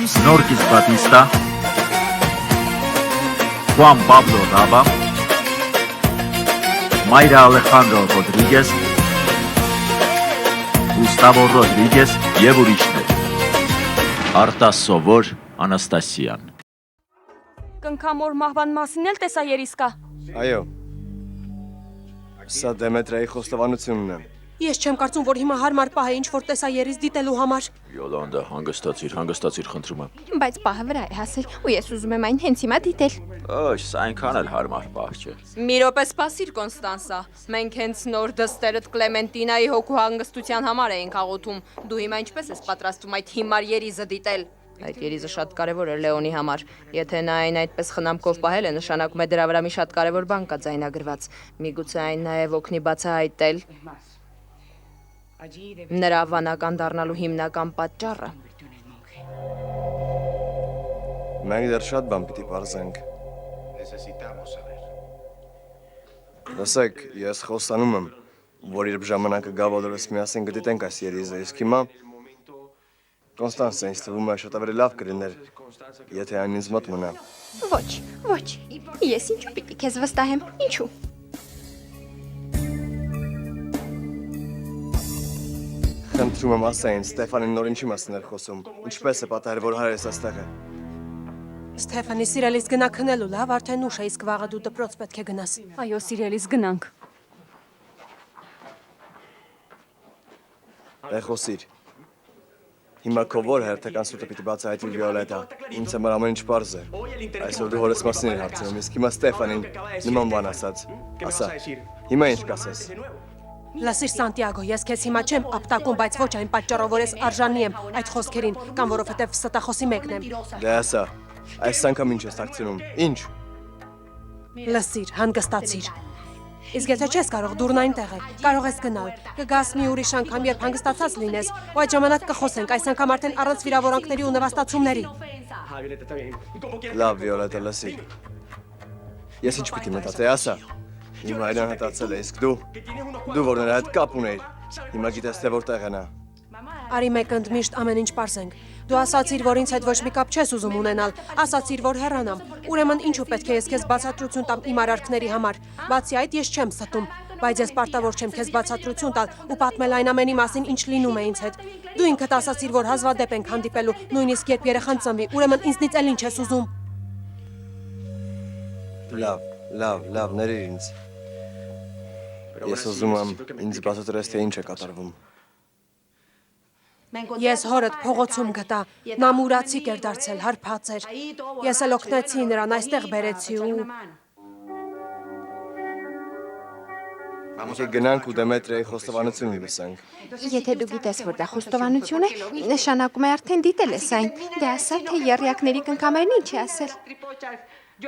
Snorkis Batista, Juan Pablo Raba, Mayra Alejandro Rodríguez, Gustavo Rodríguez եւ ուրիշներ։ Արտասովոր Անաստասիան։ Կնքամոր մահվան մասին էլ տեսա երիսկա։ Այո։ Սա Դեմետրայի խոստովանությունն է։ Ես չեմ կարծում, որ հիմա հարմար պահ է ինչ-որ տեսա երիս դիտելու համար։ Յոլանդա, հանգստացիր, խնդրում եմ։ Բայց պահը վրա է հասել, ու ես ուզում եմ այն հենց հիմա դիտել։ Ոչ, սա այնքան էլ հարմար պահ չէ։ Մի րոպե սպասիր, Կոնստանսա։ Մենք հենց նոր դստերդ Կլեմենտինայի հոգու հանգստության համար էինք աղոթում։ Դու հիմա ինչպես ես պատրաստվում այդ հիմար երիզը դիտել։ Այդ երիզը շատ կարևոր է Լեոնի համար։ Եթե նա այն այդպես խնամքով պահել է, նշանակում է դրա վրա մի շատ կարևոր բան կա ձայնագրված։ Միգուցե այն նաև օգնի բացահայտել նրա վանական դառնալու հիմնական պատճառը։ Մենք դեռ շատ բան պիտի պարզենք։ Լսեք, ես խոստանում եմ, որ երբ ժամանակը գա, բոլորս միասին կդիտենք այս երիզը, իսկ հիմա Կոնստանսը ինձ թվում է շատ ավելի լավ կլիներ, եթե այն ինձ մոտ մնա։ Ոչ, ես ինչու պիտի քեզ վստահեմ, ինչու։ Խնդրում եմ ասա ինձ, Ստեֆանին նոր ինչի մասին էր խոսում, ինչպես է պատահել, որ հայրս այստեղ է։ Ստեֆանի, սիրելիս գնա քնելու, լավ, արդեն ուշ է, իսկ վաղը դու դպրոց պետք է գնաս։ Այո, սիրելիս, գնանք։ Խոսիր։ Հիմա քո որ հերթական սուտը պիտի բացահայտվի Վիոլետա, ինձ համար ամեն ինչ պարզ է։ Այսօր դու հորս մասին ես հարցնում, իսկ հիմա Ստեֆանին նման բան ասաց։ Ասա, հիմա ինչ կասես։ Լսիր, Սանտիագո, ես քեզ հիմա չեմ ապտակում, բայց ոչ այն պատճառով, որ ես արժանի եմ այդ խոսքերին, կամ որովհետև ստախոսի մեկն եմ։ Դե ասա, այս անգամ ինչ ես թաքցնում։ Ինչ։ Լսիր, հանգստացիր։ Իսկ եթե չես կարող, դուրն այնտեղ է, կարող ես գնալ, կգաս մի ուրիշ անգամ, երբ հանգստացած լինես, ու այդ ժամանակ կխոսենք, այս անգամ արդեն առանց վիրավորանքների ու նվաստացումների։ Լավ, Վիոլետա, լսիր։ Ես ինչ պիտի մտածեի, ասա։ Իմ հայրան հտացել է, իսկ դու որ նրա հետ կապ ունեիր, հիմա գիտես թե որտեղ է նա։ Արի մեկ ընդմիշտ ամեն ինչ պարզենք։ Դու ասացիր, որ ինձ հետ ոչ մի կապ չես ուզում ունենալ, ասացիր, որ հեռանամ։ Ուրեմն ինչու պետք է ես քեզ բացատրություն տամ իմ արարքների համար։ Բացի այդ ես չեմ ստում, բայց ես պարտավոր չեմ քեզ բացատրություն տալ ու պատմել այն ամենի մասին, ինչ լինում է ինձ հետ։ Դու ինքդ ասացիր, որ հազվադեպ ենք հանդիպելու, նույնիսկ երբ երեխան ծնվի, ուրեմն ինձնից էլ ինչ ես ուզում։ Լավ, ներիր ինձ։ Ես ուզում եմ ինձ բացատրես, թե ինչ է կատարվում։ Ես հորդ փողոցում գտա, նա մուրացիկ էր դարձել, հարբած էր։ Ես էլ օգնեցի նրան, այստեղ բերեցի ու… Եթե գնանք ու Դեմետրիայի խոստովանությունը լսենք։ Եթե դու գիտես, որ դա խոստովանություն է, նշանակում է արդեն դիտել ես այն։ Դե ասա, թե եռյակների կնքամերն ինչ է ասել։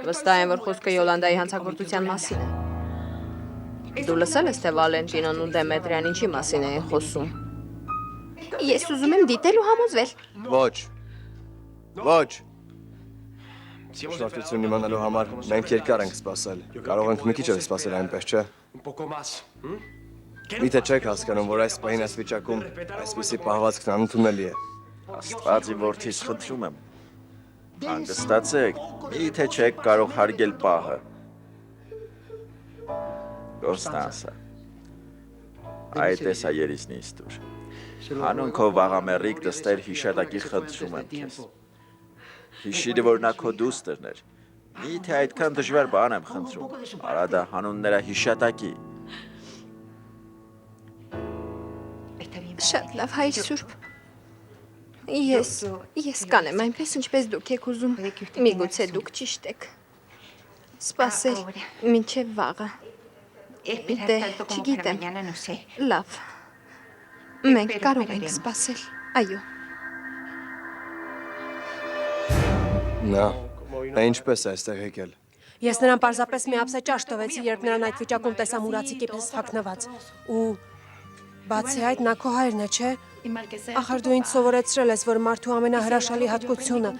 Վստահ եմ, որ խոսքը Յոլանդայի հանցագործության մասին է։ Դու լսել ես, թե Վալենտինոն ու Դեմետրիան ինչի մասին էին խոսում։ Ես ուզում եմ դիտել ու համոզվել։ Ոչ։ Շնորհակալություն իմանալու համար մենք երկար ենք սպասել։ Կարող ենք մի քիչ էլ սպասել այնպես, չէ՞։ Միթե չեք հասկանում, որ այս պահին այս վիճակում այսպիսի պահվածքն անընդունելի է։ Աստվածի որդիս խնդրում եմ։ Հանգստացեք, միթե չեք կարող հարգել պահը։ Կոնստանսա, այդ տեսա երիզն ինձ տուր։ Հանուն քո վաղամեռիկ դստեր հիշատակի խնդրում եմ քեզ։ Հիշիր, որ նա քո դուստրն էր։ Միթե այդքան դժվար բան եմ խնդրում։ Արա դա հանուն նրա հիշատակի։ Շատ լավ, հայր Սուրբ։ Ես կանեմ այնպես, ինչպես դուք եք ուզում։ Միգուցե դուք ճիշտ եք։ Սպասել մինչև վաղը։ Դե, չգիտեմ։ Լավ։ Մենք կարող ենք սպասել, այո։ Նա ինչպես է այստեղ եկել։ Ես նրան պարզապես մի ափսե ճաշ տվեցի, երբ նրան այդ վիճակում տեսա մուրացիկի պես թաքնված։ Ու բացի այդ նա քո հայրն է, չէ՞։ Ախր դու ինձ սովորեցրել ես, որ մարդու ամենահրաշալի հատկությունը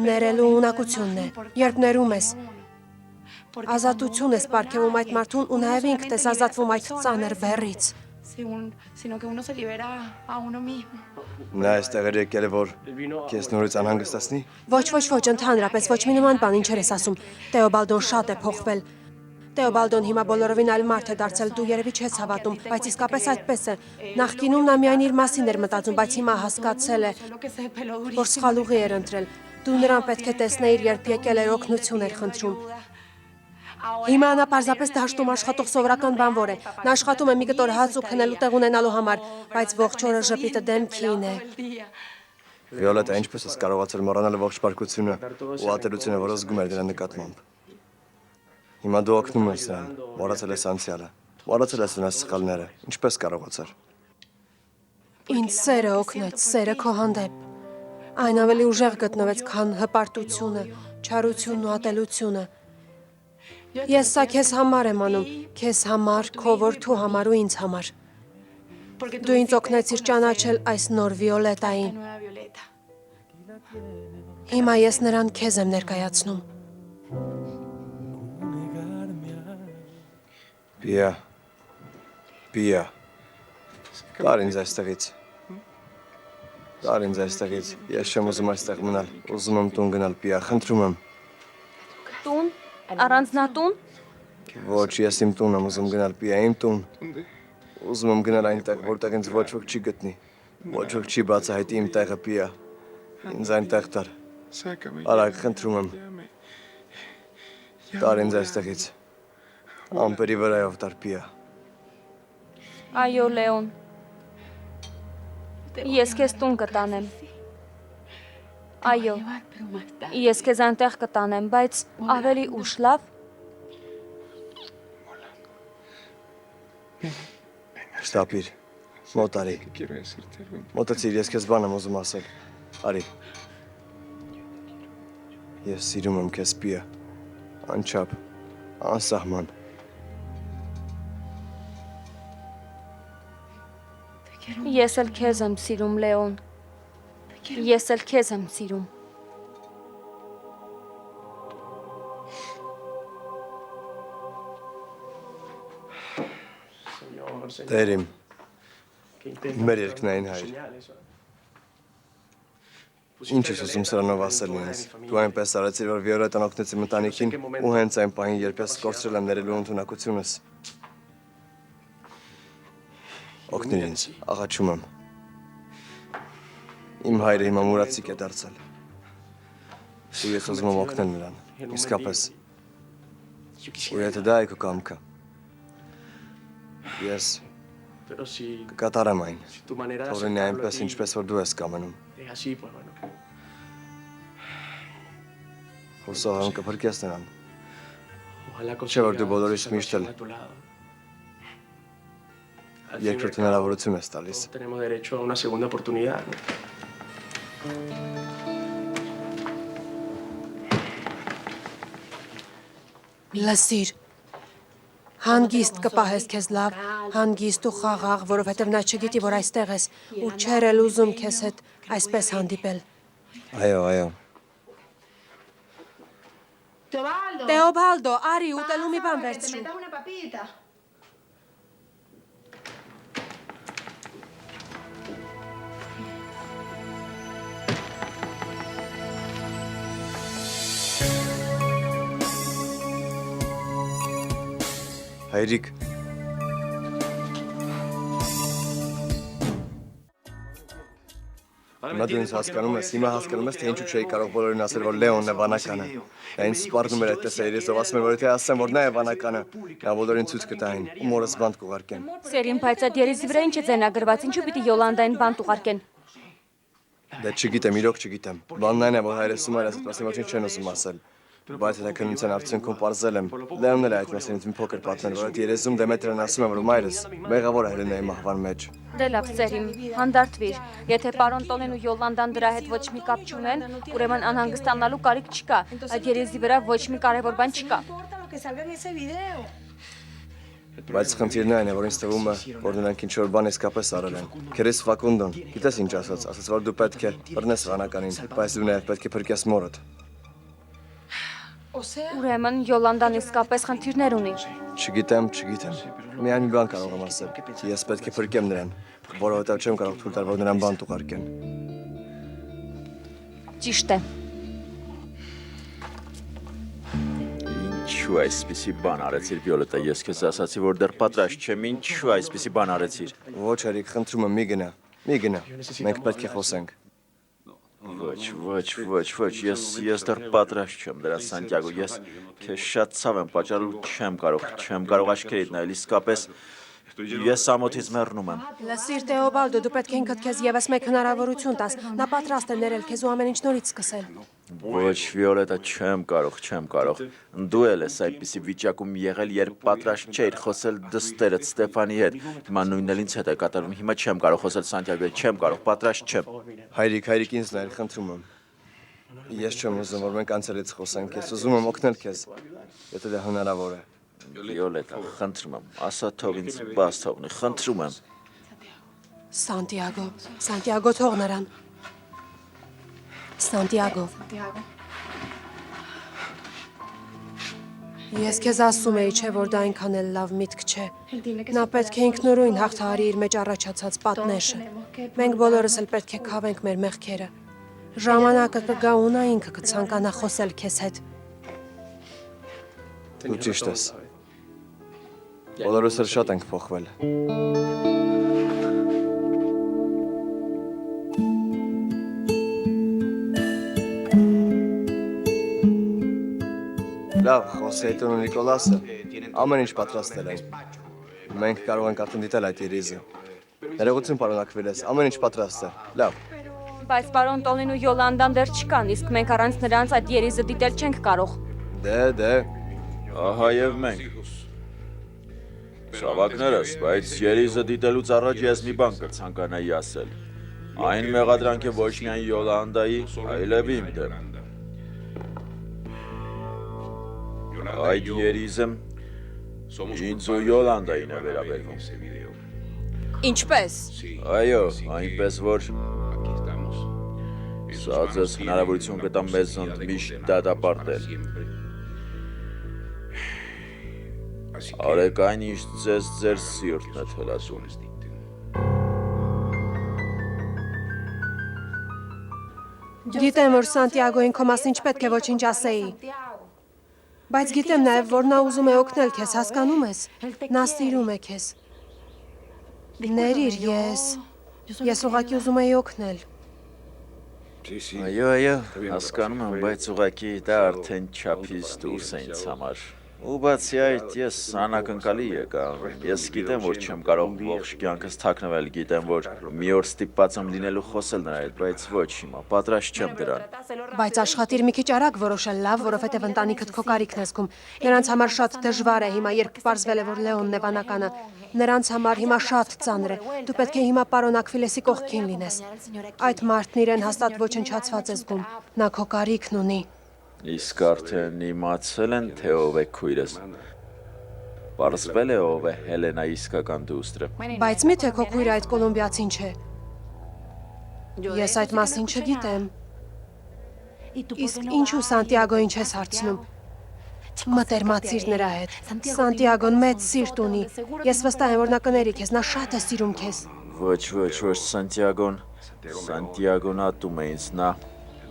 ներելու ունակությունն է, երբ ներում ես։ Ազատություն ես պարգևում այդ մարդուն ու նաև ինքդ ես ազատվում այդ ծանր բեռից։ sino que uno se libera a uno mismo. Նա այստեղ էր եկել է, որ քեզ նորից անհանգստացնի։ Ոչ, ընդհանրապես ոչ մի նման բան ինչեր ես ասում։ Տեոբալդոն շատ է փոխվել։ Տեոբալդոն հիմա բոլորովին այլ մարդ է դարձել, դու երևի չես հավատում, բայց իսկապես այդպես է։ Նախկինում նա միայն իր մասին էր մտածում, բայց հիմա հասկացել է, որ սխալ ուղի էր ընտրել։ Դու նրան պետք է տեսնեիր, երբ եկել էր օգնություն էր խնդրում։ Հիմա նա պարզապես դաշտում աշխատող սովորական բանվոր է։ Նա աշխատում է մի կտոր հաց ու քնելու տեղ ունենալու համար, բայց ողջ օրը ժպիտը դեմքին է։ Վիոլետա, ինչպես ես կարողացել մոռանալ ողջ պարկությունը ու ատելությունը, որ զգում էր դրա նկատմամբ։ Հիմա դու օգնում ես նրան, մոռացել ես անցյալը, մոռացել ես նրան սխալները, ինչպես կարողացար։ Ինձ սերը օգնեց, սերը քո հանդեպ։ Այն ավելի ուժեղ գտնվեց, քան հպարտությունը, չարությունն ու ատելությունը։ Ես սա քեզ համար եմ անում, քեզ համար, քո որդու համար ու ինձ համար։ Դու ինձ օգնեցիր ճանաչել այս նոր Վիոլետային։ Հիմա ես նրան քեզ եմ ներկայացնում։ Պիա, դար ինձ այստեղից, ես չեմ ուզում այստեղ մնալ, ուզում եմ տուն գնալ, Պիա, խնդրում եմ։ Տուն, առանձնատուն։ Ոչ, ես իմ տուն եմ ուզում գնալ, Պիա, իմ տուն։ Ուզում եմ գնալ այնտեղ, որտեղ ինձ ոչ ոք չի գտնի, ոչ ոք չի բացահայտի իմ տեղը, Պիա, ինձ այնտեղ տար, արագ խնդրում եմ, տար ինձ այստեղից, ամպերի վրայով տար, Պիա։ Այո, Լեոն։ Ես քեզ տուն կտանեմ։ Այո, ես քեզ այնտեղ կտանեմ, բայց ավելի ուշ, լավ։ Շտապիր, մոտ արի, մոտեցիր, ես քեզ բան եմ ուզում ասել, արի։ Ես սիրում եմ քեզ, Պիա, անչափ, անսահման։ Ես էլ քեզ եմ սիրում, Լեոն։ Ես էլ քեզ եմ սիրում։ Տեր իմ, մեր երկնային հայր։ Ինչ ես ուզում սրանով ասել ինձ։ Դու այնպես արեցիր, որ Վիոլետան օգնեց իմ ընտանիքին ու հենց այն պահին, երբ ես կորցրել եմ ներելու ընդունակությունս։ Օգնիր ինձ, աղաչում եմ։ Իմ հայրը հիմա մուրացիկ է դարձել։ Ու ես ուզում եմ օգնել նրան, իսկապես։ Ու եթե դա է քո կամքը, ես կկատարեմ այն, թողնի այնպես, ինչպես որ դու ես կամենում։ Հուսով եմ կփրկես նրան։ Չէ որ դու բոլորիս միշտ էլ երկրորդ հնարավորություն ես տալիս։ Լսիր, հանգիստ կպահես քեզ լավ, հանգիստ ու խաղաղ, որովհետև նա չգիտի, որ այստեղ ես, ու չեր էլ ուզում քեզ հետ այսպես հանդիպել։ Այո։ Տեոբալդո, արի, ուտելու մի բան վերցրու։ Հայրիկ, հիմա դու ինձ հասկանում ես, հիմա հասկանում ես, թե ինչու չէի կարող բոլորին ասել, որ Լեոնն է վանականը։ Նա ինձ սպառնում էր այդպես երեսով, ասում էր, որ եթե ասեմ, որ նա է վանականը, նա բոլորին ցույց կտային, ու մորս բանտ կուղարկեն։ Սերին, բայց այդ երեսի վրա ինչ է ձայնագրված, ինչու պիտի Յոլանդային բանտ ուղարկեն։ Դե չգիտեմ, իրոք չգիտեմ։ Բանն այն է, որ հայրս ու մայրս այդպես ոչինչ չեն ուզում ասել։ Բայց եթե քննության արդյունքում պարզել եմ, Լեոնն էլ է այդ մասին ինձ մի փոքր պատմել, որ այդ երեսում Դեմետրան ասում է, որ մայրս մեղավոր է Հելենայի մահվան մեջ։ Դե լավ, Սերին, հանդարտվիր։ Եթե պարոն Տոնեն ու Յոլանդան դրա հետ ոչ մի կապ չունեն, ուրեմն անհանգստանալու կարիք չկա։ Այդ երեսի վրա ոչ մի կարևոր բան չկա։ Բայց խնդիրն այն է, որ ինձ թվում է, որ նրանք ինչ-որ բան իսկապես արել են։ Քերես Ֆակունդոն, գիտես ինչ ասաց, որ դու պետք է բռնես վանականին, բայց դու նաև պետք է փրկես մորդ։ Ուրեմն Յոլանդան իսկապես խնդիրներ ունի։ Չգիտեմ։ Միայն մի բան կարող եմ ասել։ Ես պետք է փրկեմ նրան, որովհետև չեմ կարող թույլ տալ, որ նրան բան ուղարկեն։ Ճիշտ է։ Ինչու այսպիսի բան արեցիր Վիոլետա, ես քեզ ասացի, որ դեռ պատրաստ չեմ, ինչու այսպիսի բան արեցիր։ Ոչ, Էրիկ, խնդրում եմ, մի գնա։ Մենք պետք է խոսենք։ Ոչ, ես դեռ պատրաստ չեմ դրա Սանտիագո, ես քեզ շատ ցավ եմ պատճառել ու չեմ կարող աչքերիդ նայել, իսկապես ես ամոթից մեռնում եմ։ Լսիր Տեոբալդո, դու պետք է ինքդ քեզ եւս մեկ հնարավորություն տաս։ Նա պատրաստ է ներել քեզ ու ամեն ինչ նորից սկսել։ Ոչ, Վիոլետա, չեմ կարող։ Դու էլ ես այդպիսի վիճակում եղել, երբ պատրաստ չէիր խոսել դստերդ Ստեփանի հետ։ Հիմա նույնն էլ ինձ հետ է կատարվում։ Հիմա չեմ կարող խոսել Սանտիագոյի, չեմ կարող, պատրաստ չեմ։ Հայրիկ, ինձ նայր, խնդրում եմ։ Ես չեմ ուզում, որ մենք անցելից խոսենք, ես ուզում եմ օգնել քեզ, եթե դա հնարավոր է։ Վիոլետա, խնդրում եմ, ասա թող ինձ բաց թողնի, խնդրում եմ։ Սանտիագո, թող նրան։ Սանտիագո։ Ես քեզ ասում էի, չէ, որ դա այնքան էլ լավ միտք չէ։ Նա պետք է ինքնուրույն հաղթահարի իր մեջ առաջացած պատնեշը։ Մենք բոլորս էլ պետք է քավենք մեր մեղքերը։ Ժամանակը կգա ու նա ինքը կցանկանա խոսել քեզ հետ։ Դու ճիշտ ես։ Բոլորս էլ շատ ենք փոխվել։ Լավ, Խոսեյտոն ու Նիկոլասը ամեն ինչ պատրաստել են։ Մենք կարող ենք արդեն դիտել այդ երիզը։ Ներողություն, պարոն Ակվիլես, ամեն ինչ պատրաստ է։ Լավ։ Բայց պարոն Տոլին ու Յոլանդան դեռ չկան, իսկ մենք առանց նրանց այդ երիզը դիտել չենք կարող։ Դե։ Ահա եւ մենք։ Շավակներս, բայց երիզը դիտելուց առաջ ես մի բան կցանկանայի ասել։ Այն մեղադրանք է ոչ միայն Յոլանդայի, այլև իմ դեմ։ Այդ երիզը ինձ ու Յոլանդային է վերաբերվում։ Ինչպես։ Այո, այնպես որ սա ձեզ հնարավորություն կտա մեզ միշտ դատապարտել։ Արեք այն, ինչ ձեզ ձեր սիրտն է թելացում։ Գիտեմ, որ Սանտիագոին քո մասին չպետք է ոչինչ ասեի։ Բայց գիտեմ նաև, որ նա ուզում է օգնել քեզ, հասկանում ես։ Նա սիրում է քեզ։ Ներիր, ես ուղղակի ուզում էի օգնել։ Այո, հասկանում եմ, բայց ուղղակի դա արդեն չափից դուրս է ինձ համար։ Ու բացի այդ, ես անակնկալի եկա։ Ես գիտեմ, որ չեմ կարող ողջ կյանքս թաքնվել, գիտեմ, որ մի օր ստիպված եմ լինելու խոսել նրա հետ, բայց ոչ հիմա, պատրաստ չեմ դրան։ Բայց աշխատիր մի քիչ արագ որոշել, լավ, որովհետև ընտանիքդ քո կարիքն է զգում։ Նրանց համար շատ դժվար է հիմա, երբ պարզվել է, որ Լեոնն է վանականը։ Նրանց համար հիմա շատ ծանր է։ Դու պետք է հիմա պարոն Ակվիլեսի կողքին լինես։ Այդ մարդն իրեն հաստատ ոչնչացված է զգում։ Նա քո կարիքն ունի։ Իսկ արդեն իմացել են, թե ով է քույրս։ Պարզվել է ով է Հելենայի իսկական դուստրը։ Բայց միթե քո քույրը այդ կոլումբիացին չէ։ Ես այդ մասին չգիտեմ։ Իսկ ինչու Սանտիագոին չես հարցնում։ Մտերմացիր նրա հետ։ Սանտիագոն մեծ սիրտ ունի։ Ես վստահ եմ, որ նա կների քեզ, նա շատ է սիրում քեզ։ Ոչ, Սանտիագոն ատում է ինձ, նա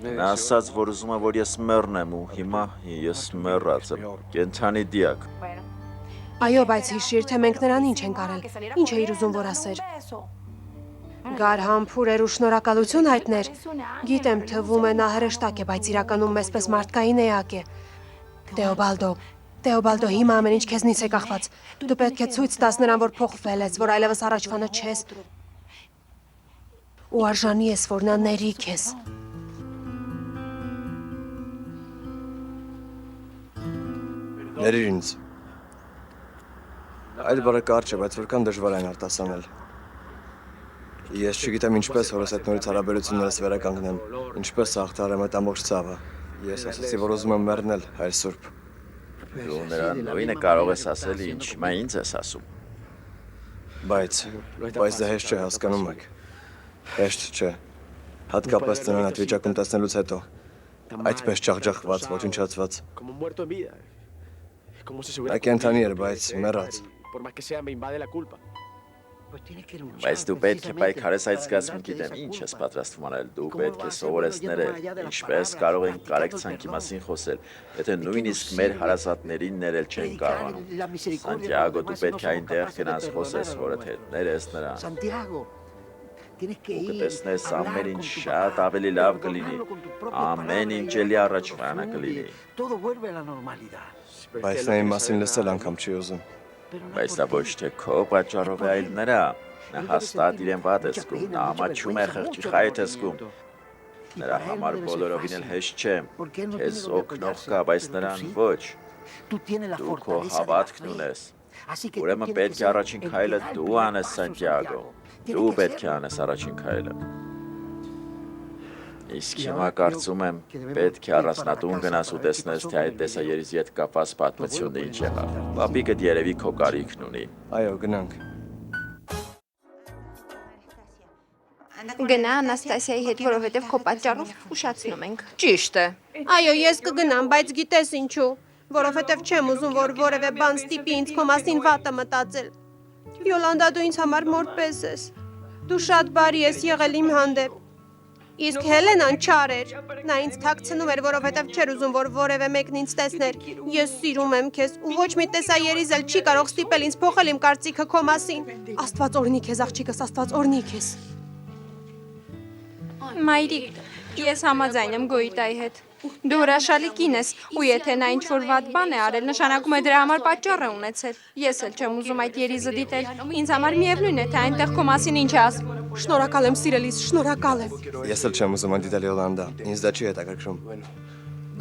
ասաց, որ ուզում է, որ ես մեռնեմ ու հիմա ես մեռած եմ, կենդանի դիակ։ Այո, բայց հիշիր, թե մենք նրան ինչ ենք արել։ Ինչ էիր ուզում, որ ասեր։ Գար համբուրեր ու շնորհակալություն հայտներ։ Գիտեմ, թվում է նա հրեշտակ է, բայց իրականում մեզպես մարդկային էակ է։ Տեոբալդո, հիմա ամեն ինչ քեզնից է կախված։ Դու պետք է ցույց տաս նրան, որ փոխվել ես, որ այլևս առաջվանը չես։ Ու արժանի ես, որ նա ների քեզ։ Ներիր ինձ։ Այդ բառը կարճ է, բայց որքան դժվար այն արտասանել։ Ես չգիտեմ ինչպես հորս այդ նորից հարաբերություններս վերականգնեմ, ինչպես հաղթահարեմ այդ ամբողջ ցավը։ Ես ասացի, որ ուզում եմ մեռնել, Հայր Սուրբ։ Դու նրան նույնը կարող ես ասել, ինչ հիմա ինձ ես ասում։ Բայց դա հեշտ չէ, հասկանում եք։ Հեշտ չէ։ Հատկապես նրան այդ վիճակում տեսնելուց հետո։ Այդպես ջախջախված, ոչնչացված։ Դա կենթանի էր, բայց մեռած։ Բայց դու պետք է պայքարես այդ զգացմունքի դեմ, ինչ ես պատրաստվում անել, դու պետք է սովորես ներել, ինչպես կարող ենք կարեկցանքի մասին խոսել, եթե նույնիսկ մեր հարազատներին ներել չեն կարողանում։ Սանտիագո, դու պետք է այնտեղ գնաս խոսես հորդ հետ, ներես նրան։ Ու կտեսնես ամեն ինչ շատ ավելի լավ կլինի, ամեն ինչ էլի առաջվանը կլինի։ Բայց նա իմ մասին լսել անգամ չի ուզում։ Բայց դա ոչ թե քո պատճառով է, այլ նրա։ Նա հաստատ իրեն վատ է զգում, նա ամաչում է խղճի խայթ է զգում։ Նրա համար բոլորովին էլ հեշտ չէ, քեզ օգնող կա, բայց նրան ոչ։ Դու քո հավատքն ունես։ Ուրեմն պետք է առաջին քայլը դու անես, Սանտիագո։ Դու պետք է անես առաջին քայլը։ Իսկ հիմա կարծում եմ, պետք է առանձնատուն գնաս ու տեսնես, թե այդ տեսաերիզի հետ կապված պատմությունը ինչ եղավ։ Պապիկդ երևի քո կարիքն ունի։ Այո, գնանք։ Գնա Անաստասիայի հետ, որովհետև քո պատճառով ուշացնում ենք։ Ճիշտ է։ Այո, ես կգնամ, բայց գիտես ինչու, որովհետև չեմ ուզում, որ որևէ բան ստիպի ինձ քո մասին վատը մտածել։ Յոլանդա, դու ինձ համար մորպես ես։ Դու շատ բարի ես եղել իմ հանդեպ։ Իսկ Հելենան չար էր։ Նա ինձ թաքցնում էր, որովհետև չէր ուզում, որ որևէ մեկն ինձ տեսներ։ Ես սիրում եմ քեզ ու ոչ մի տեսաերիզ էլ չի կարող ստիպել ինձ փոխել իմ կարծիքը քո մասին։ Աստված օրհնի քեզ, աղջիկս, Աստված օրհնի քեզ։ Մայրիկ, ես համաձայն եմ Գոյիտայի հետ։ Դու հրաշալի կին ես, ու եթե նա ինչ-որ վատ բան է արել, նշանակում է դրա համար պատճառ է ունեցել։ Ես էլ չեմ ուզում այդ երիզը դիտել։ Ինձ համար միևնույն է, թե այնտեղ քո մասին ինչ է ասվում։ Շնորհակալ եմ, սիրելիս, շնորհակալ եմ։ Ես էլ չեմ ուզում դիտել Յոլանդա, ինձ դա չի հետաքրքրում։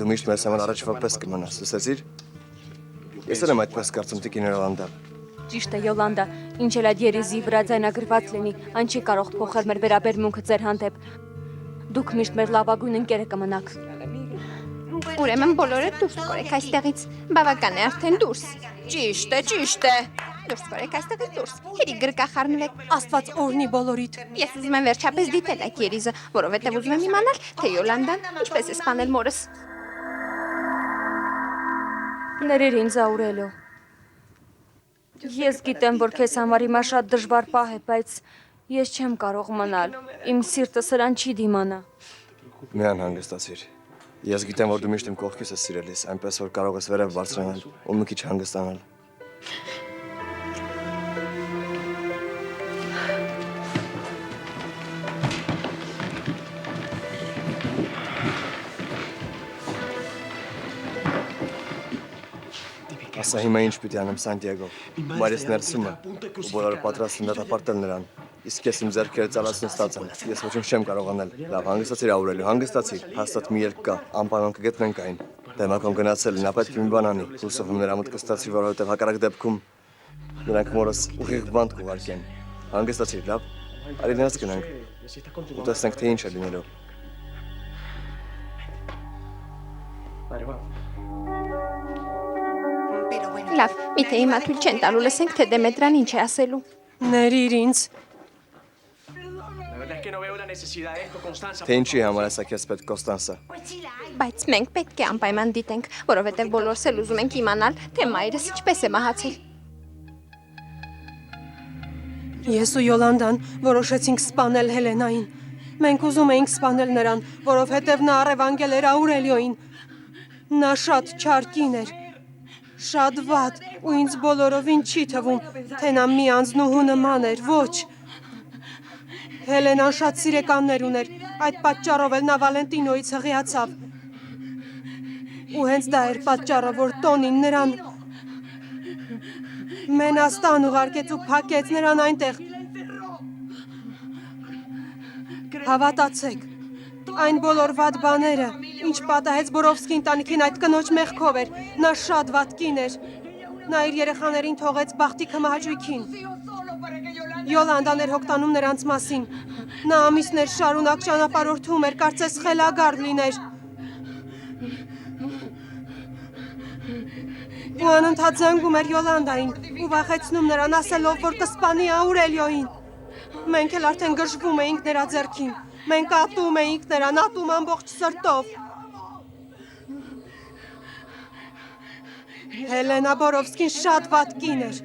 Դու միշտ մեզ համար առաջվա պես կմնաս, լսեցի՞ր։ Ես էլ եմ այդպես կարծում, տիկին Յոլանդա։ Ճիշտ է, Յոլանդա, ինչ էլ այդ երիզի վրա ձայնագրված լինի, այն չի կարող փոխել մեր վերաբերմունքը ձեր հանդեպ։ Դուք միշտ մեր լավագույն ընկերը կմնաք։ Ուրեմն բոլորը դուրս կորեք այստեղից։ Բավական է արդեն դուրս։ Ճիշտ է, ճիշտ է։ Դուրս կորեք այստեղից դուրս։ Հերի գրկախառնվեք։ Աստված օրհնի բոլորիդ։ Ես ուզում եմ վերջապես դիտել այդ երիզը, որովհետև ուզում եմ իմանալ, թե Յոլանդան ինչպես է սպանել մորս։ Ներիր ինձ, Աուրելիո։ Ես գիտեմ, որ քեզ համար հիմա շատ դժվար պահ է, բայց ես չեմ կարող մնալ։ Իմ սիրտը սրան չի դիմանա։ Մի անհանգստացիր։ Ես գիտեմ, որ դու միշտ իմ կողքից ես սիրելիս, այնպես որ կարող ես վերև բարձրանալ ու մի քիչ հանգստանալ։ Ասա հիմա ինչ պիտի անեմ, Սանտիագո։ Մայրս ներսում է, ու բոլորը պատրաստ են դատապարտել նրան։ Իսկ ես իմ ձեռքերը ծալած նստած եմ։ Ես ոչինչ չեմ կարող անել։ Լավ, հանգստացիր, Աուրելիո, հանգստացիր։ Հաստատ մի ելք կա, անպայման կգտնենք այն։ Դեմակոն գնացել, նա պետք է մի բան անի։ Հուսով եմ նրա մտքը ստացվի, որովհետև հակառակ դեպքում նրանք մորս ուղիղ բանտ կուղարկեն։ Հանգստացիր, լավ։ Արի նրանց գնանք։ Ու տեսնենք, թե ինչ է լինելու։ Լավ, միթե հիմա թույլ չեն տալու, լսենք, թե Դեմետրան ինչ է ասելու։ Ներիր ինձ։ Թե ինչի համար է սա քեզ պետք, Կոստանսա։ Բայց մենք պետք է անպայման դիտենք, որովհետև բոլորս էլ ուզում ենք իմանալ, թե մայրս ինչպես է մահացել։ Ես ու Յոլանդան որոշեցինք սպանել Հելենային։ Մենք ուզում էինք սպանել նրան, որովհետև նա առևանգել էր Աուրելիոին։ Նա շատ չար կին էր, շատ վատ, ու ինձ բոլորովին չի թվում, թե նա մի անձնուհու նման էր, ոչ։ Հելենան շատ սիրեկաններ ուներ, այդ պատճառով էլ նա Վալենտինոյից հղիացավ։ Ու հենց դա էր պատճառը, որ Տոնին նրան մենաստան ուղարկեց ու փակեց նրան այնտեղ։ Հավատացեք, այն բոլոր վատ բաները, ինչ պատահեց Բորովսկի ընտանիքին այդ կնոջ մեղքով էր, նա շատ վատ կին էր։ Նա իր երեխաներին թողեց բախտի քմահաճույքին։ Յոլանդան էր հոգտանում նրանց մասին։ Նա ամիսներ շարունակ ճանապարհորդում էր, կարծես խելագար լիներ։ Ու անընդհատ զանգում էր Յոլանդային ու վախեցնում նրան, ասելով, որ կսպանի Աուրելիոին։ Մենք էլ արդեն գժվում էինք նրա ձեռքին։ Մենք ատում էինք նրան, ատում ամբողջ սրտով։ Հելենա Բորովսկին շատ վատ կին էր։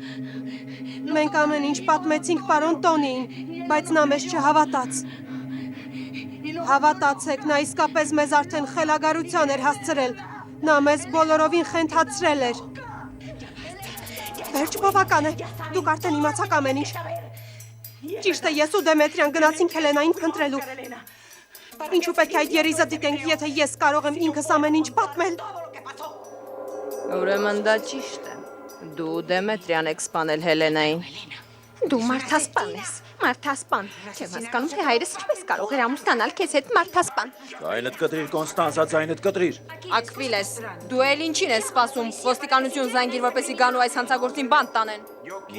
Մենք ամեն ինչ պատմեցինք պարոն Տոնիին, բայց նա մեզ չհավատաց։ Հավատացեք, նա իսկապես մեզ արդեն խելագարության էր հասցրել։ Նա մեզ բոլորովին խենթացրել էր։ Վերջ բավական է, դուք արդեն իմացաք ամեն ինչ։ Ճիշտ է, ես ու Դեմետրիան գնացինք Հելենային փնտրելու։ Ինչու պետք է այդ երիզը դիտենք, եթե ես կարող եմ ինքս ամեն ինչ պատմել։ Ուրեմն դա ճիշտ է։ Դու Դեմետրիան եք սպանել Հելենային։ Դու մարդասպան ես, մարդասպան։ Չեմ հասկանում, թե հայրս ինչպես կարող էր ամուսնանալ քեզ հետ մարդասպան։ Ձայնդ կտրիր, Կոնստանսա, ձայնդ կտրիր։ Ակվիլես, դու էլ ինչին ես սպասում։ Ոստիկանություն զանգիր, որպեսզի գան ու այս հանցագործին բանտ տանեն։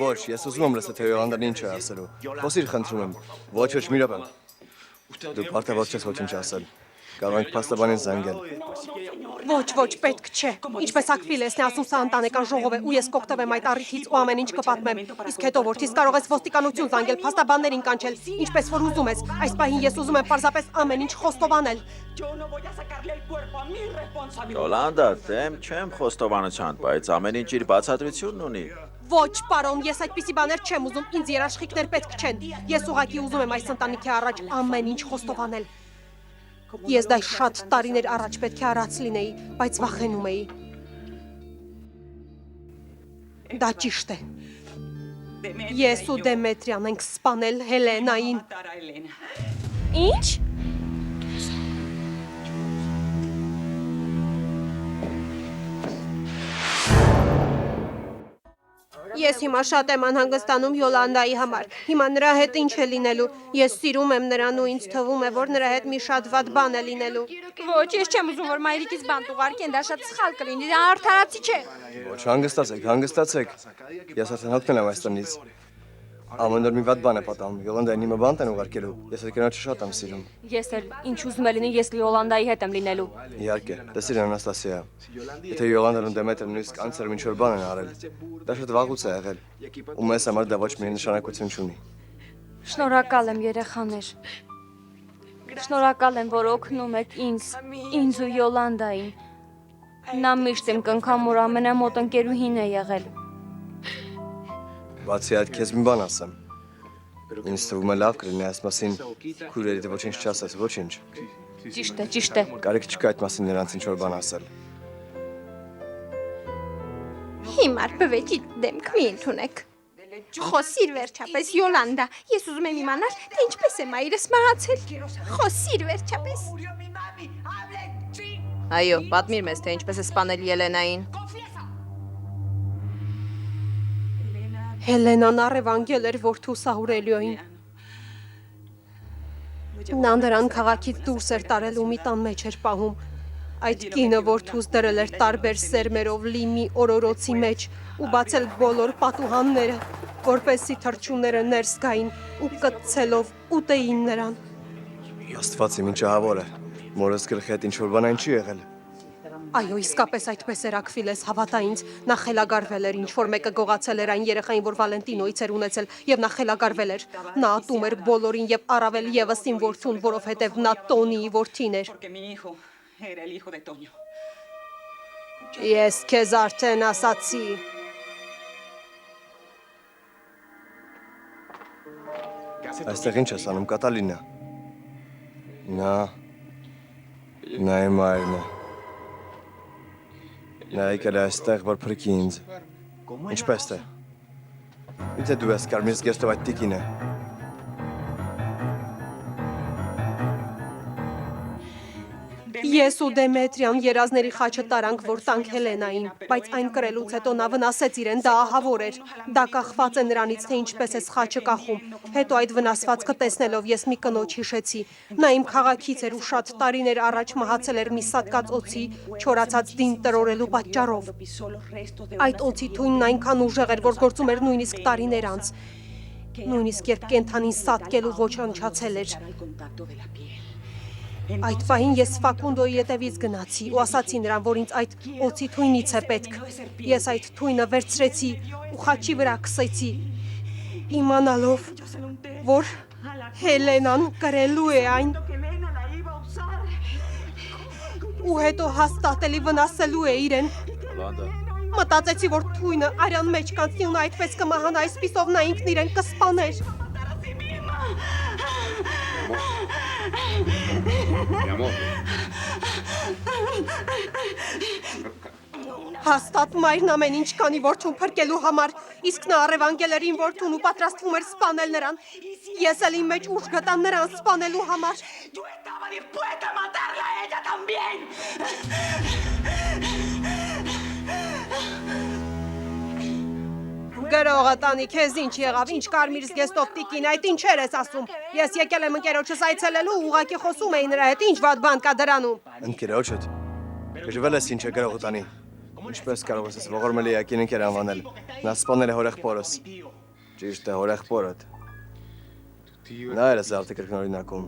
Ոչ, ես ուզում եմ լսել, թե Յոլանդան ինչ է ասելու։ Խոսիր, խնդրում եմ։ Ոչ, մի րոպե։ Դու պարտավոր չես ոչինչ ասել։ Կարող ենք փաստաբանին զանգել։ Ոչ, պետք չէ։ Ինչպես Ակվիլեսն է ասում, սա ընտանեկան ժողով է, ու ես կօգտվեմ այդ առիթից ու ամեն ինչ կպատմեմ։ Իսկ հետո որդիս կարող ես ոստիկանություն զանգել, փաստաբաններին կանչել, ինչպես որ ուզում ես։ Այս պահին ես ուզում եմ պարզապես ամեն ինչ խոստովանել։ Յոլանդա, դեմ չեմ խոստովանության, բայց ամեն ինչ իր բացատրությունն ունի։ Ոչ, պարոն, ես այդպիսի բաներ չեմ ուզում, ինձ երաշխիքներ պետք չեն։ Ես ուղղակի ուզում եմ այս ընտանիքի առաջ ամեն ինչ խոստովանել։ Ես դա շատ տարիներ առաջ պետք է արած լինեի, բայց վախենում էի։ Դա ճիշտ է։ Ես ու Դեմետրիան ենք սպանել Հելենային։ Ինչ? Ես հիմա շատ եմ անհանգստանում Յոլանդայի համար։ Հիմա նրա հետ ինչ է լինելու։ Ես սիրում եմ նրան ու ինձ թվում է, որ նրա հետ մի շատ վատ բան է լինելու։ Ոչ, ես չեմ ուզում, որ մայրիկից բանտ ուղարկեն, դա շատ սխալ կլինի, դա արդարացի չէ։ Ոչ, հանգստացեք։ Ես արդեն հոգնել եմ այս տնից։ Ամեն օր մի վատ բան է պատահում։ Յոլանդային իմը բանտ են ուղարկելու։ Ես այդ կնոջը շատ եմ սիրում։ Ես էլ ինչ ուզում եմ լինի, ես Յոլանդայի հետ եմ լինելու։ Իհարկե, տեսիր Անաստասիա։ Եթե Յոլանդան ու Դեմետրը նույնիսկ անցել ինչ որ բան են արել, դա շատ վաղուց է եղել։ Ու մեզ համար դա ոչ մի նշանակություն չունի։ Շնորհակալ եմ, երեխաներ։ Շնորհակալ եմ, որ օգնում եք ինձ ու Յոլանդային։ Նա միշտ իմ կնքամ որ ամենամոտ ընկերուհին է եղել։ Բացի այդ, քեզ մի բան ասեմ։ Ինձ թվում է լավ կլինի այս մասին քույրերիդ ոչինչ չասես, ոչինչ։ Ճիշտ է։ Կարիք չկա այդ մասին նրանց ինչ որ բան ասել։ Հիմար բվեճի դեմք մի ընդունեք։ Խոսիր վերջապես, Յոլանդա, ես ուզում եմ իմանալ, թե ինչպես է մայրս մահացել։ Խոսիր վերջապես։ Այո, պատմիր մեզ, թե ինչպես է սպանել Ելենային։ Հելենան առևանգել էր որդու Սաուրելիոին։ Նա նրան քաղաքից դուրս էր տարել ու մի տան մեջ էր պահում։ Այդ կինը որդուս դրել էր տարբեր սերմերով լի մի օրորոցի մեջ ու բացել բոլոր պատուհանները, որպեսզի թռչունները ներս գային ու կտցելով ուտեին նրան։ Աստված իմ ինչը հավոր է։ Մորս գլխի հետ ինչ որ բան այն չի եղել։ Այո, իսկապես այդպես էր Ակվիլես, հավատա ինձ, նա խելագարվել էր, ինչ որ մեկը գողացել էր այն երեխային, որ Վալենտինոից էր ունեցել, եւ նա խելագարվել էր։ Նա ատում էր բոլորին եւ առավել եւս իմ որդուն, որովհետեւ նա Տոնիի որդին էր։ Ես քեզ արդեն ասացի։ Այստեղ ինչ ես անում, Կատալինա։ Նա իմ մայրն է։ Նա եկել է այստեղ, որ փրկի ինձ։ Ինչպես թե։ Եթե դու ես կարմիր զգեստով այդ տիկին է։ Ես ու Դեմետրիան երազների խաչը տարանք, որ տանք Հելենային, բայց այն կրելուց հետո նա վնասեց իրեն, դա ահավոր էր։ Դա կախված է նրանից, թե ինչպես է խաչը կախում։ Հետո այդ վնասվածքը տեսնելով ես մի կնոջ հիշեցի։ Նա իմ քաղաքից էր ու շատ տարիներ առաջ մահացել էր մի սատկած օձի չորացած դին տրորելու պատճառով։ Այդ օձի թույնն այնքան ուժեղ էր, որ գործում էր նույնիսկ տարիներ անց։ Նույնիսկ երբ կենթանին սատկել ու ոչնչացել էր։ Այդ պահին ես Ֆակունդոյի ետևից գնացի ու ասացի նրան, որ ինձ այդ օձի թույնից է պետք։ Ես այդ թույնը վերցրեցի ու խաչի վրա քսեցի, իմանալով, որ Հելենան կրելու է այն ու հետո հաստատելի վնասելու է իրեն։ Յոլանդա, Մտածեցի, որ թույնը արյան մեջ կանցնի ու նա այդպես կմահանա, այսպիսով նա ինքն իրեն կսպաներ։ Հաստատ մայրն ամեն ինչ կանի որդուն փրկելու համար, իսկ նա առևանգել էր իմ որդուն ու պատրաստվում էր սպանել նրան։ Ես էլ իմ մեջ ուժ գտա նրան սպանելու համար։ Գրողը տանի, քեզ ինչ եղավ, ինչ կարմիր զգեստով տիկին, այդ ինչեր ես ասում։ Ես եկել եմ ընկերոջս այցելելու ու ուղղակի խոսում էի նրա հետ, ինչ վատ բան կա դրանում։ Ընկերոջդ։ Գժվել ես ինչ է գրողը տանի։ Ինչպես կարող ես ողորմելի ակին ընկեր անվանել։ Նա սպանել է հորեղբորս։ Ճիշտ է, հորեղբորդ։ Նա էր զարդի կրկնօրինակում։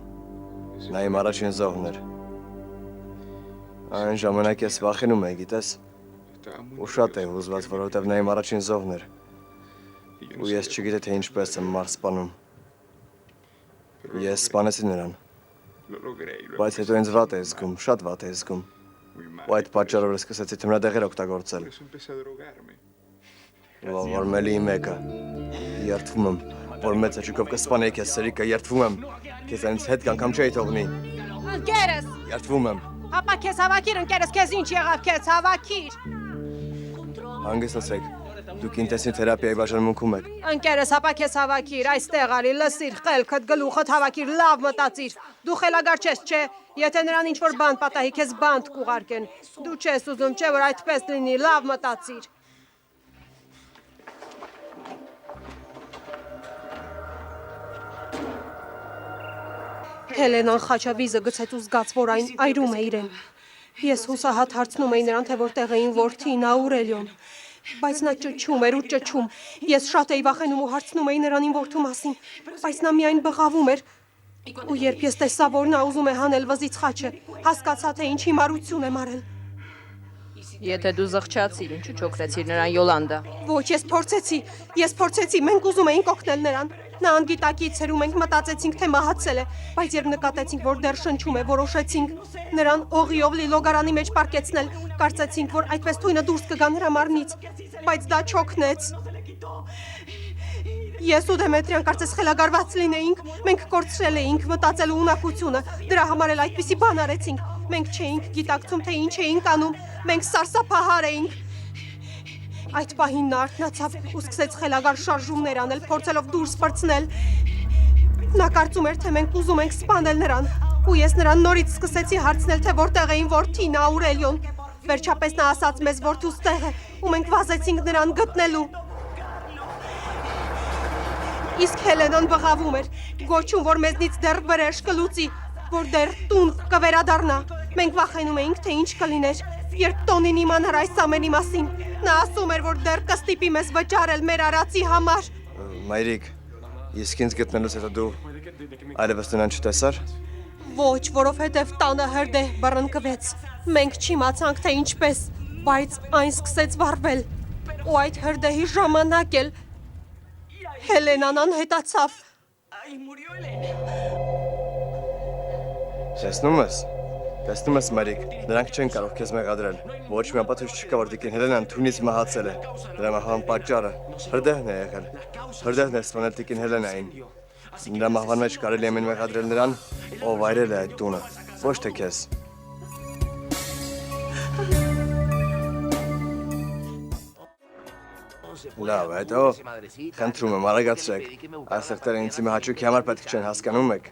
Նա իմ առաջին զոհն էր։ Այն ժամանակ ես վախենում էի, գիտես։ Ու շատ էի հուզված, որովհետև նա իմ առաջին զոհն էր։ Ու ես չգիտեի թե ինչպես եմ մարդ սպանում։ Ես սպանեցի նրան։ Բայց հետո ինձ վատ է զգում, շատ վատ է զգում։ Ու այդ պատճառով սկսեցի թմրադեղեր օգտագործել։ Ողորմելի մեկը։ Երդվում եմ, որ մեծ աչքով կսպանեի քեզ, սերիկը, երդվում եմ։ Քեզ այնց հետ կանգամ չէի թողնի։ Ընկերս։ Երդվում եմ։ Հապա քեզ հավաքիր, ընկերս, քեզ ինչ եղավ, քեզ հավաքիր։ Հանգստացեք։ Դուք ինտենսիվ թերապիայի բաժանմունքում եք։ Ընկերս, հապա քեզ հավաքիր, այստեղ արի, լսիր, խելքդ, գլուխդ հավաքիր, լավ մտածիր։ Դու խելագար չես, չէ՞։ Եթե նրան ինչ-որ բան պատահի, քեզ բանտ կուղարկեն։ Դու չես ուզում, չէ՞ որ այդպես լինի, լավ մտածիր։ Հելենան խաչավիզը գցեց ու զգաց, որ այն այրում է իրեն։ Ես հուսահատ հարցնում էի նրան, թե որտեղ էին որդին, Աուրելիոն։ Բայց նա ճչում էր ու ճչում։ Ես շատ էի վախենում ու հարցնում էի նրան իմ որդու մասին, բայց նա միայն բղավում էր։ Ու երբ ես տեսա, որ նա ուզում է հանել վզից խաչը, հասկացա, թե ինչ հիմարություն եմ արել։ Եթե դու զղջացիր, ինչու չօգնեցիր նրան Յոլանդա։ Ոչ, ես փորձեցի, մենք ուզում էինք օգնել նրան։ Նա անգիտակից էր ու մենք մտածեցինք, թե մահացել է, բայց երբ նկատեցինք, որ դեռ շնչում է, որոշեցինք նրան օղիով լիլոգարանի մեջ պարկեցնել։ Կարծեցինք, որ այդպես թույնը դուրս կգա նրա մարմնից, բայց դա չօգնեց։ Ես ու Դեմետրիան կարծես խելագարված լինեինք, մենք կորցրել էինք մտածելու ունակությունը, դրա համար էլ այդպիսի բան արեցինք։ Մենք չէինք գիտակցում, թե ինչ էինք անում, մենք սարսափահար էինք։ Այդ պահին նա արթնացավ ու սկսեց խելագար շարժումներ անել, փորձելով դուրս պրծնել։ Նա կարծում էր, թե մենք ուզում ենք սպանել նրան, ու ես նրան նորից սկսեցի հարցնել, թե որտեղ էին որդին, Աուրելիոն։ Վերջապես նա ասաց մեզ որդուս տեղ է, ու մենք վազեցինք նրան գտնելու։ Իսկ Հելենան բղավում էր, գոչում, որ մեզնից դեռ վրեժ կլուծի, որ դեռ տուն կվերադառնա։ Մենք վախենում էինք, թե ինչ կլիներ, երբ Տոնին իմանար այս ամենի մասին։ Նա ասում էր, որ դեռ կստիպի մեզ վճարել մեր արածի համար։ Մայրիկ, իսկ ինձ գտնելուց հետո դու այլևս նրան չտեսար։ Ոչ, որովհետև տանը հրդեհ բռնկվեց։ Մենք չիմացանք, թե ինչպես, բայց այն սկսեց վառվել։ Ու այդ հրդեհի ժամանակ էլ Հելենան անհետացավ։ Տեսնում ես, Մարիկ, նրանք չեն կարող քեզ մեղադրել։ Ոչ մի ապացույց չկա, որ տիկին Հելենան թունից մահացել է։ Դրա մահվան պատճառը հրդեհն է եղել։ Հրդեհն է սպանել տիկին Հելենային։ Նրա մահվան մեջ կարելի է մեղադրել նրան, ով այրել է այդ տունը, ոչ թե քեզ։ Լավ, հետո խնդրում եմ, արագացրեք։ Այս սեղտերը ինձ իմ հաճույքի համար պետք չեն, հասկանում եք։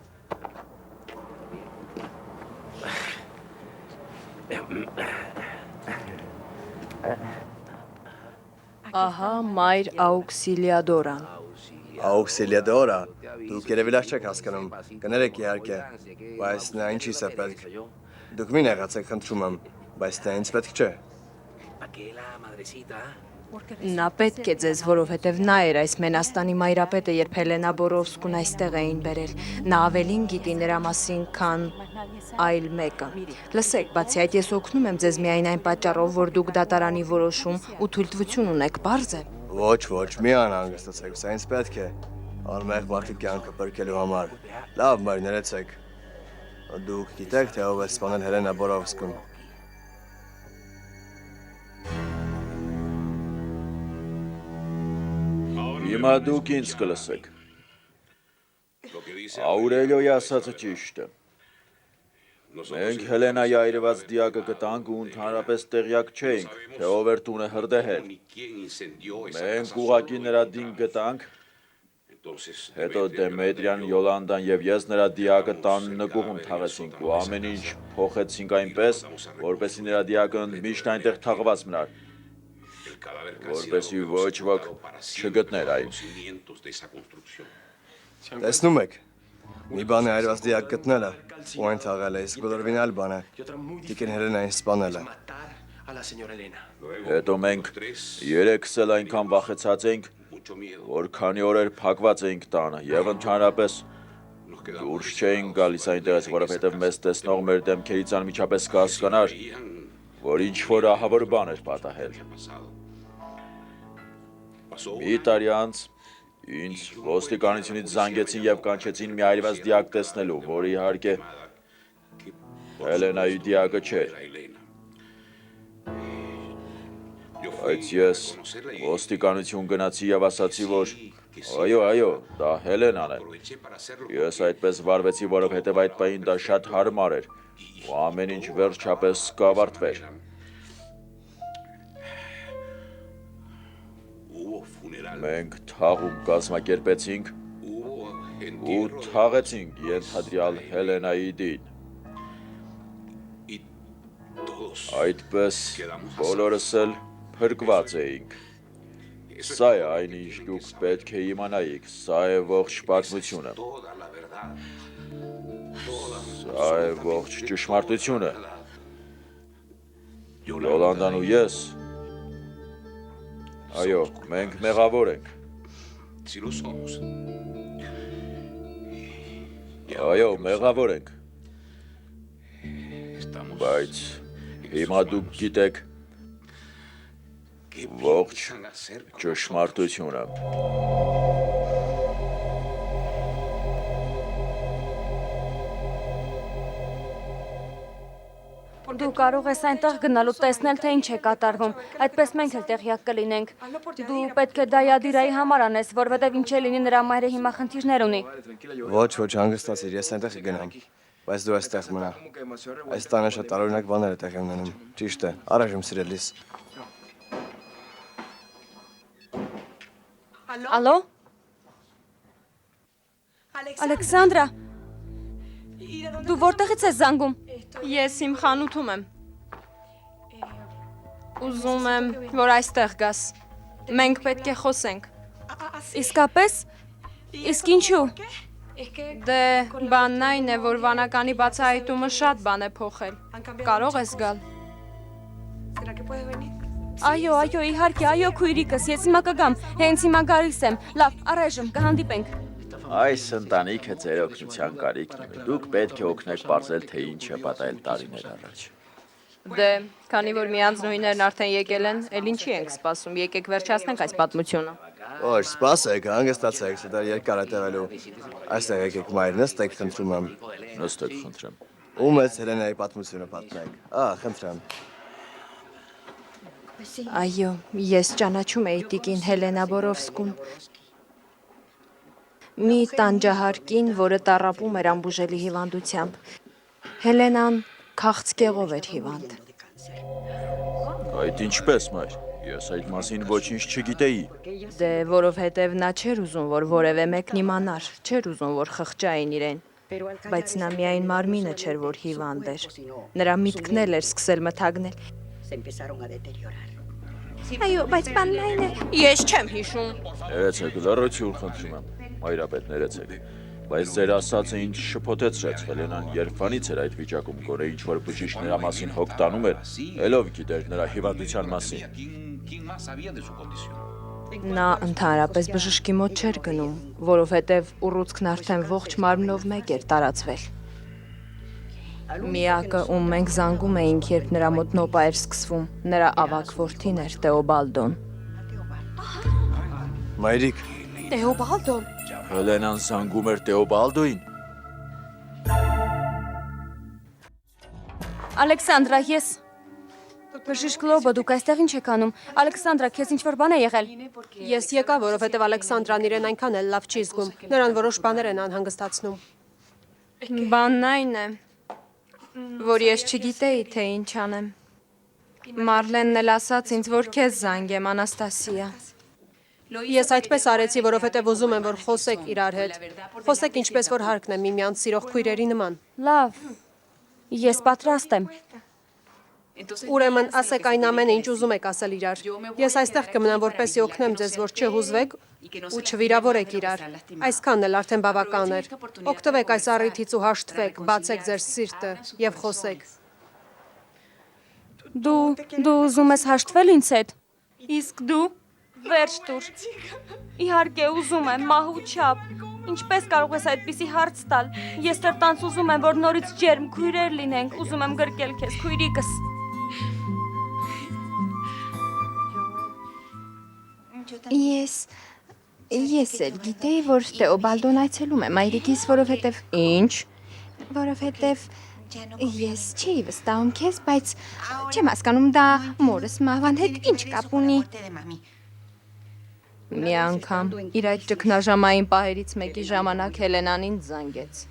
Ահա մայր Աուքսիլիադորան։ Աուքսիլիադորա, դուք երևի լավ չեք հասկանում, կներեք իհարկե, բայց նա ինչիս է պետք։ Դուք մի նեղացեք, խնդրում եմ, բայց դա ինձ պետք չէ։ Նա պետք է ձեզ, որովհետև նա էր այս Մենաստանի մայրապետը, երբ Հելենա Բորովսկուն այստեղ էին բերել։ Նա ավելին գիտի նրա մասին, քան այլ մեկը։ Լսեք, բացի այդ ես օգնում եմ ձեզ միայն այն պատճառով, որ դուք դատարանի որոշում ու թույլտվություն ունեք, պարզ է։ Ոչ, մի անհանգստացեք, սա ինձ պետք է։ Անմեղ մարդու կյանքը փրկելու համար։ Լավ, մայր, ներեցեք։ Դուք գիտեք, թե ով է սպանել Հելենա Բորովսկուն։ Հիմա դուք ինձ կլսեք։ Աուրելիոյի ասածը ճիշտ է։ Մենք Հելենայի այրված դիակը գտանք ու ընդհանրապես տեղյակ չէինք, թե ով էր տունը հրդեհել։ Մենք ուղղակի նրա դին գտանք, հետո Դեմետրիան, Յոլանդան եւ ես նրա դիակը տան նկուղում թաղեցինք ու ամեն ինչ փոխեցինք այնպես, որպեսզի նրա դիակը ընդմիշտ այնտեղ թաղված մնար, որպեսզի ոչ ոք չգտներ այն։ Տեսնում եք, մի բան է այրված դիակ գտնելը, ու այն թաղելը, իսկ բոլորովին այլ բան է, Տիկին Հելենային սպանելը։ Հետո մենք երեքս էլ այնքան վախեցած էինք, որ քանի օրեր փակված էինք տանը եւ ընդհանրապես դուրս չէինք գալիս այնտեղից, որովհետեւ մեզ տեսնող մեր դեմքերից անմիջապես կհասկանար, որ ինչ-որ ահավոր բան էր պատահել։ Մի տարի անց ինձ ոստիկանությունից զանգեցին եւ կանչեցին մի այրված դիակ տեսնելու, որը իհարկե Հելենայի դիակը չէր։ Բայց ես ոստիկանություն գնացի եւ ասացի, որ այո, դա Հելենան է։ Ես այդպես վարվեցի, որովհետեւ այդ պահին դա շատ հարմար էր ու ամեն ինչ վերջապես կավարտվեր։ Մենք թաղում կազմակերպեցինք ու թաղեցինք ենթադրյալ Հելենայի դին։ Այդպես բոլորս էլ փրկված էինք։ Սա է այն, ինչ դուք պետք է իմանայիք, սա է ողջ պատմությունը։ Սա է ողջ ճշմարտությունը։ Յոլանդան ու ես, այո, մենք մեղավոր ենք։ Այո, մեղավոր ենք։ Բայց հիմա դուք գիտեք ողջ ճշմարտությունը։ Դու կարող ես այնտեղ գնալ ու տեսնել, թե ինչ է կատարվում, այդպես մենք էլ տեղյակ կլինենք։ Դու պետք է դա Յադիրայի համար անես, որովհետև ինչ է լինի նրա մայրը հիմա խնդիրներ ունի։ Ոչ, հանգստացիր, ես այնտեղ կգնամ, բայց դու այստեղ մնա։ Այս տանը շատ տարօրինակ բաներ է տեղի ունենում։ Ճիշտ է, առայժմ սիրելիս։ Ալո։ Ալեքսանդրա, դու որտեղից ես զանգում։ Ես իմ խանութում եմ։ Ուզում եմ, որ այստեղ գաս։ Մենք պետք է խոսենք։ Իսկապես։ Իսկ ինչու։ Դե, բանն այն է, որ վանականի բացահայտումը շատ բան է փոխել։ Կարող ես գալ։ Այո, իհարկե, այո, քույրիկս, ես հիմա կգամ, հենց հիմա գալիս եմ։ Լավ, առայժմ կհանդիպենք։ Այս ընտանիքը ձեր օգնության կարիքն ունի։ Դուք պետք է օգնեք պարզել, թե ինչ է պատահել տարիներ առաջ։ Դե, քանի որ մի անձնուհիներն արդեն եկել են, էլ ինչի ենք սպասում, եկեք վերջացնենք այս պատմությունը։ Ոչ, սպասեք, հանգստացեք, դա երկար է տևելու։ Այստեղ եկեք մայր, նստեք, խնդրում եմ։ Նստեք, խնդրեմ։ Ում ես Հելենայի պատմությունը պատմեք։ Խնդրեմ։ Այո, ես ճանաչում էի տիկին Հելենա Բորովսկուն։ Մի տանջահարկին, որը տառապում էր անբուժելի հիվանդությամբ։ Հելենան քաղցկեղով էր հիվանդ։ Այդ ինչպես, մայր։ Ես այդ մասին ոչինչ չգիտեի։ Դե, որովհետև նա չէր ուզում, որ որևէ մեկն իմանար, չէր ուզում, որ խղճային իրեն։ Բայց նա միայն մարմինը չէր, որ հիվանդ էր։ Նրա միտքն էլ էր սկսել մթագնել։ Այո, բայց բանն այն է։ Ես չեմ հիշում։ Ներեցեք, լռություն խնդրում եմ։ Մայրապետ, ներեցեք։ Բայց ձեր ասածը ինձ շփոթեցրեց, Հելենան երբանից էր այդ վիճակում, գոնե ինչ-որ բժիշկ նրա մասին հոգ տանում էր, ելով գիտեր նրա հիվանդության մասին։ Նա ընդհանրապես բժշկի մոտ չէր գնում, որովհետև ուռուցքն արդեն ողջ մարմնով մեկ էր տարածվել։ Միակը, ում մենք զանգում էինք, երբ նրա մոտ նոպա էր սկսվում, նրա ավագ որդին էր Տեոբալդոն։ Մայրիկ։ Տեոբալդոն։ Հելենան զանգում էր Տեոբալդոին։ Ալեքսանդրա, ես։ Բժիշկ Լոբո, դուք այստեղ ինչ եք անում։ Ալեքսանդրա, քեզ ինչ-որ բան է եղել։ Ես եկա, որովհետև Ալեքսանդրան իրեն այնքան էլ լավ չի զգում։ Նրան որոշ բաներ են անհանգստացնում։ Բանն այն է, որ ես չգիտեի, թե ինչ անեմ։ Մարլենն էլ ասաց ինձ, որ քեզ զանգեմ, Անաստասիա։ Ես այդպես արեցի, որովհետև ուզում եմ, որ խոսեք իրար հետ։ Խոսեք ինչպես որ հարկն է միմյանց սիրող քույրերի նման։ Լավ։ Ես պատրաստ եմ։ Ուրեմն ասեք այն ամենը, ինչ ուզում եք ասել իրար։ Ես այստեղ կմնամ, որպեսզի օգնեմ ձեզ, որ չհուզվեք ու չվիրավորեք իրար։ Այսքանն էլ արդեն բավական էր։ Օգտվեք այս առիթից ու հաշտվեք, բացեք ձեր սիրտը եւ խոսեք։ Դու ուզում ես հաշտվել ինձ հետ։ Իսկ դու Վերջ տուր։ Իհարկե ուզում եմ, մահու չափ։ Ինչպես կարող ես այդպիսի հարց տալ։ Ես տրտանց ուզում եմ, որ նորից ջերմ քույրեր լինենք, ուզում եմ գրկել քեզ, քույրիկս։ Ես էլ գիտեի, որ Տեոբալդոն այցելում է մայրիկիս, որովհետև ինչ։ որովհետև ես չէի վստահում քեզ, բայց չեմ հասկանում դա մորս մահվան հետ ինչ կապ ունի։ Մի անգամ իր այդ ճգնաժամային պահերից մեկի ժամանակ Հելենան ինձ զանգեց։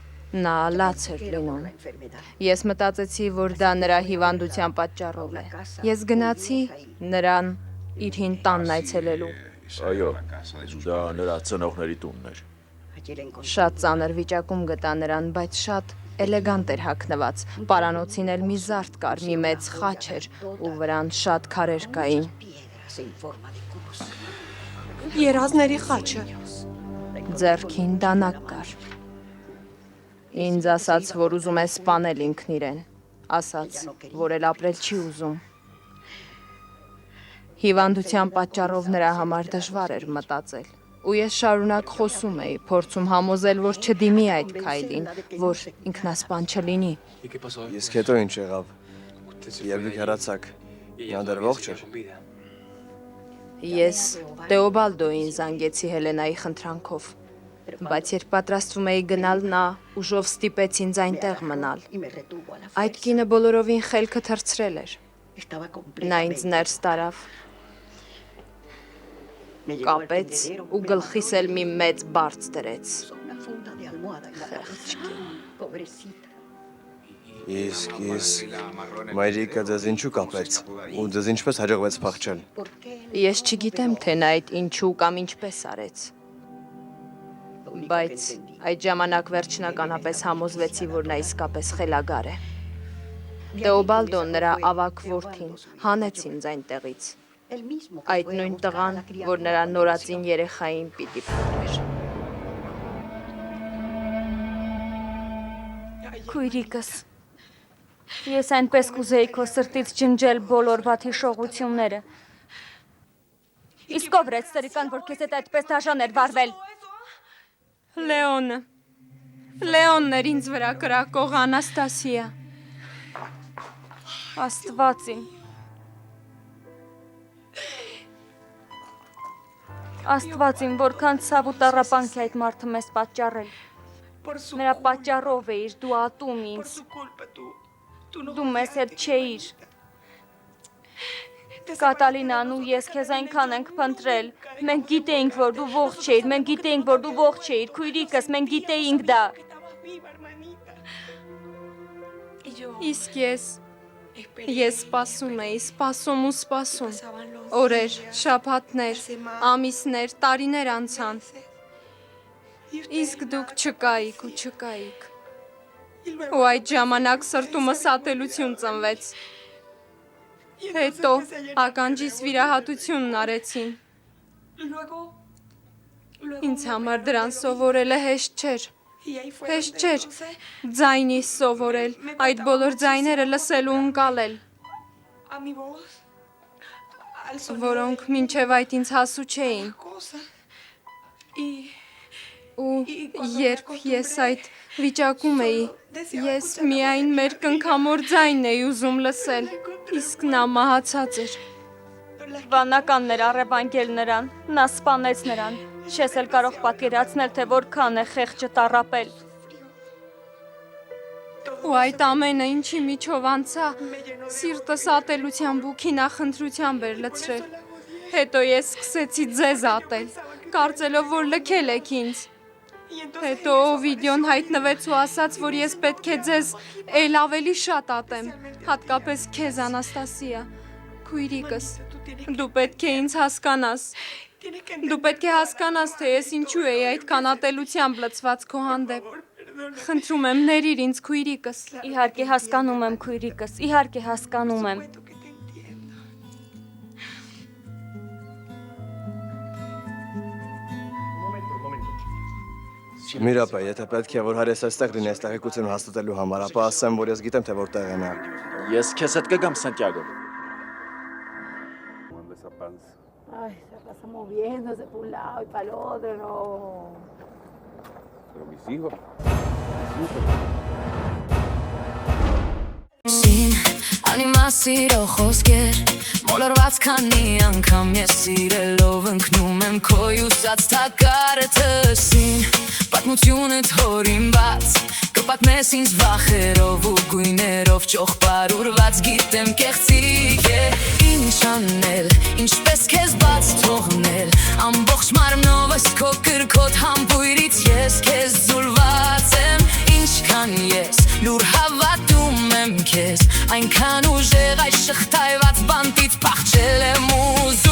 Նա լաց էր լինում։ Ես մտածեցի, որ դա նրա հիվանդության պատճառով է։ Ես գնացի նրան իր հին տանն այցելելու։ Այո, դա նրա ծնողների տունն էր։ Շատ ծանր վիճակում գտա նրան, բայց շատ էլեգանտ էր հագնված։ Պարանոցին էլ մի զարդ կար, մի մեծ խաչ էր ու վրան շատ քարեր կային։ Երազների խաչը։ Ձեռքին դանակ կար։ Ինձ ասաց, որ ուզում է սպանել ինքն իրեն։ Ասաց, որ էլ ապրել չի ուզում։ Հիվանդության պատճառով նրա համար դժվար էր մտածել։ Ու ես շարունակ խոսում էի, փորձում համոզել, որ չդիմի այդ քայլին, որ ինքնասպան չլինի։ Իսկ հետո ինչ եղավ։ Երբ դուք հեռացաք, նա դեռ ողջ էր։ Ես Տեոբալդոին զանգեցի Հելենայի խնդրանքով, բայց երբ պատրաստվում էի գնալ, նա ուժով ստիպեց ինձ այնտեղ մնալ։ Այդ կինը բոլորովին խելքը թռցրել էր։ Նա ինձ ներս տարավ, կապեց ու գլխիս էլ մի մեծ բարձ դրեց։ Իսկ մայրիկը ձեզ ինչու կապեց ու ձեզ ինչպես հաջողվեց փախչել։ Ես չգիտեմ, թե նա այդ ինչու կամ ինչպես արեց։ Բայց այդ ժամանակ վերջնականապես համոզվեցի, որ նա իսկապես խելագար է։ Տեոբալդոն նրա ավագ որդին հանեց ինձ այնտեղից։ Այդ նույն տղան, որ նրա նորածին երեխային պիտի փոխեր։ Քույրիկս։ Ես այնպես կուզեի քո սրտից ջնջել բոլոր վատ հիշողությունները։ Իսկ ով էր սրիկան, որ քեզ հետ այդպես դաժան էր վարվել։ Լեոնը։ Լեոնն էր ինձ վրա կրակող, Անաստասիա։ Աստված իմ։ Աստված իմ, որքան ցավ ու տառապանք է այդ մարդը մեզ պատճառել։ Նրա պատճառով էիր դու ատում ինձ։ Դու մեզ հետ չէիր։ Կատալինան ու ես քեզ այնքան ենք փնտրել։ Մենք գիտեինք, որ դու ողջ չէիր, մենք գիտեինք, որ դու ողջ չէիր, քույրիկս, մենք գիտեինք դա։ Իսկ ես սպասում էի, սպասում ու սպասում։ Օրեր, շաբաթներ, ամիսներ, տարիներ անցան։ Իսկ դուք չկայիք ու չկայիք։ Ու այդ ժամանակ սրտումս ատելություն ծնվեց։ Հետո ականջիս վիրահատությունն արեցին։ Ինձ համար դրան սովորելը հեշտ չէր։ Հեշտ չէր ձայնից սովորել, այդ բոլոր ձայները լսել ու ընկալել, որոնք մինչև այդ ինձ հասու չէին։ Ու երբ ես այդ վիճակում էի, ես միայն մեր կնքամոր ձայնն էի ուզում լսել, իսկ նա մահացած էր։ Վանականներ առևանգել նրան, նա սպանեց նրան, չես էլ կարող պատկերացնել, թե որքան է խեղճը տառապել։ Ու այդ ամենը ինչի միջով անցա, սիրտս ատելությամբ ու քինախնդրությամբ էր լցրել։ Հետո ես սկսեցի ձեզ ատել, կարծելով, որ լքել եք ինձ։ Հետո Օվիդիոն հայտնվեց ու ասաց, որ ես պետք է ձեզ էլ ավելի շատ ատեմ, հատկապես քեզ, Անաստասիա, քույրիկս։ Դու պետք է ինձ հասկանաս։ Դու պետք է հասկանաս, թե ես ինչու էի այդքան ատելությամբ լցված քո հանդեպ։ Խնդրում եմ, ներիր ինձ, քույրիկս։ Իհարկե հասկանում եմ, քույրիկս, իհարկե հասկանում եմ։ Միրապա, եթե պետք է որ հարես այստեղ լինի այս տեղեկությունը հաստատելու համար, ապա ասեմ, որ ես գիտեմ, թե որտեղ է նա։ Ես քեզ հետ կգամ, Սանտիագո։ Ay, se pasa moviéndose por un lado y para el otro, no. Pero mis hijos. Sin animasiro խոսքեր մոլորված քանի անգամ ես սիրելով ընկնում եմ քո ուսած թակարը թսին պատմությունդ հորինված կպատմես ինձ վախերով ու գույներով ճոխպարուրված գիտեմ կեղծիկ է ինչ անել ինչպես քեզ բաց թողնել ամբողջ մարմնովս քո կրքոտ համբույրից ես քեզ զուլված եմ ինչքան ես լուր հավատում եմ քեզ այնքան ուժեղ այս շղթայված բանտից փախչել եմ ուզում